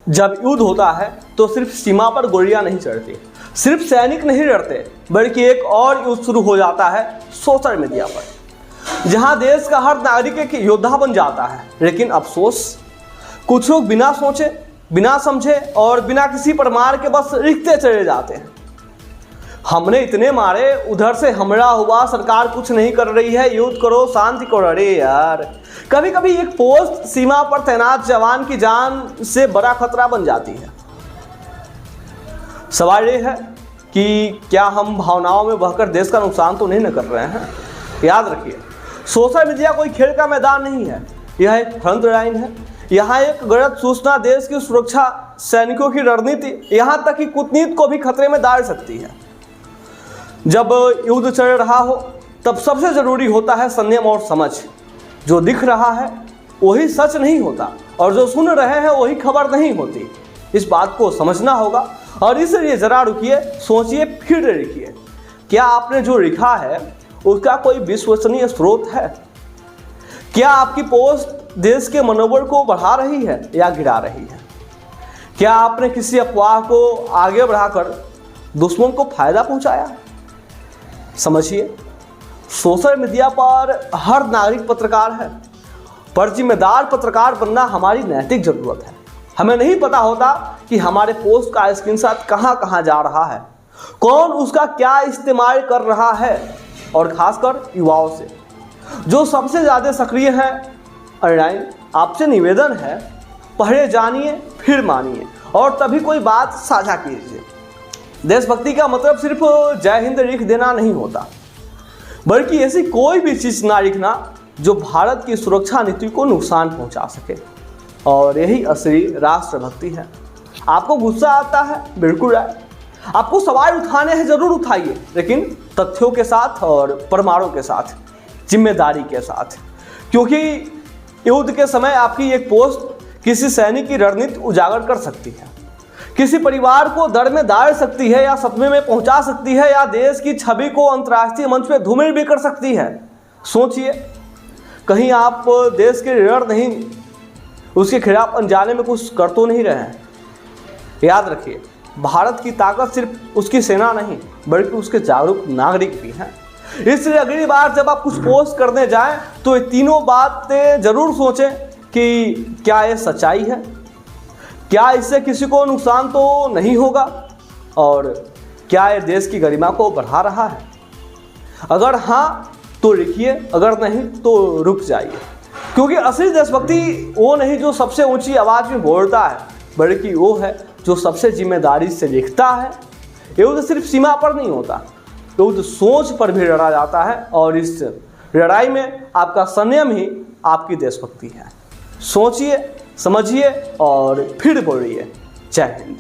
जब युद्ध होता है तो सिर्फ सीमा पर गोलियां नहीं चढ़ती, सिर्फ सैनिक नहीं लड़ते, बल्कि एक और युद्ध शुरू हो जाता है सोशल मीडिया पर, जहां देश का हर नागरिक एक योद्धा बन जाता है। लेकिन अफसोस, कुछ लोग बिना सोचे, बिना समझे और बिना किसी प्रमाण के बस लिखते चले जाते हैं। हमने इतने मारे, उधर से हमला हुआ, सरकार कुछ नहीं कर रही है, युद्ध करो, शांति करो। अरे यार, कभी कभी एक पोस्ट सीमा पर तैनात जवान की जान से बड़ा खतरा बन जाती है। सवाल ये है कि क्या हम भावनाओं में बहकर देश का नुकसान तो नहीं न कर रहे हैं? याद रखिए, सोशल मीडिया कोई खेल का मैदान नहीं है, यह एक फ्रंट लाइन है। यहाँ एक गलत सूचना देश की सुरक्षा, सैनिकों की रणनीति, यहाँ तक कि कूटनीति को भी खतरे में डाल सकती है। जब युद्ध चल रहा हो तब सबसे जरूरी होता है संयम और समझ। जो दिख रहा है वही सच नहीं होता और जो सुन रहे हैं वही खबर नहीं होती। इस बात को समझना होगा और इसलिए जरा रुकिए, सोचिए, फिर लिखिए। क्या आपने जो लिखा है उसका कोई विश्वसनीय स्रोत है? क्या आपकी पोस्ट देश के मनोबल को बढ़ा रही है या गिरा रही है? क्या आपने किसी अफवाह को आगे बढ़ाकर दुश्मन को फायदा पहुंचाया? समझिए, सोशल मीडिया पर हर नागरिक पत्रकार है, पर जिम्मेदार पत्रकार बनना हमारी नैतिक जरूरत है। हमें नहीं पता होता कि हमारे पोस्ट का स्क्रीनशॉट कहां कहां जा रहा है, कौन उसका क्या इस्तेमाल कर रहा है, और खासकर युवाओं से जो सबसे ज़्यादा सक्रिय हैं ऑनलाइन। आपसे निवेदन है, पहले जानिए फिर मानिए और तभी कोई बात साझा कीजिए। देशभक्ति का मतलब सिर्फ जय हिंद लिख देना नहीं होता, बल्कि ऐसी कोई भी चीज़ ना लिखना जो भारत की सुरक्षा नीति को नुकसान पहुंचा सके, और यही असली राष्ट्रभक्ति है। आपको गुस्सा आता है, बिल्कुल आए। आपको सवाल उठाने हैं, जरूर उठाइए, लेकिन तथ्यों के साथ और प्रमाणों के साथ, जिम्मेदारी के साथ। क्योंकि युद्ध के समय आपकी एक पोस्ट किसी सैनिक की रणनीति उजागर कर सकती है, किसी परिवार को डर में डाल सकती है या सदमे में पहुंचा सकती है, या देश की छवि को अंतर्राष्ट्रीय मंच पे धूमिल भी कर सकती है। सोचिए, कहीं आप देश के लीडर नहीं, उसके खिलाफ अनजाने में कुछ कर तो नहीं रहे हैं? याद रखिए, भारत की ताकत सिर्फ उसकी सेना नहीं, बल्कि उसके जागरूक नागरिक भी हैं। इसलिए अगली बार जब आप कुछ पोस्ट करने जाएं तो ये तीनों बातें जरूर सोचें कि क्या ये सच्चाई है, क्या इससे किसी को नुकसान तो नहीं होगा, और क्या ये देश की गरिमा को बढ़ा रहा है। अगर हाँ तो लिखिए, अगर नहीं तो रुक जाइए। क्योंकि असली देशभक्ति वो नहीं जो सबसे ऊंची आवाज़ में बोलता है, बल्कि वो है जो सबसे जिम्मेदारी से लिखता है। युद्ध सिर्फ सीमा पर नहीं होता, युद्ध सोच पर भी लड़ा जाता है, और इस लड़ाई में आपका संयम ही आपकी देशभक्ति है। सोचिए, समझिए और फिर बोलिए। जय हिंद।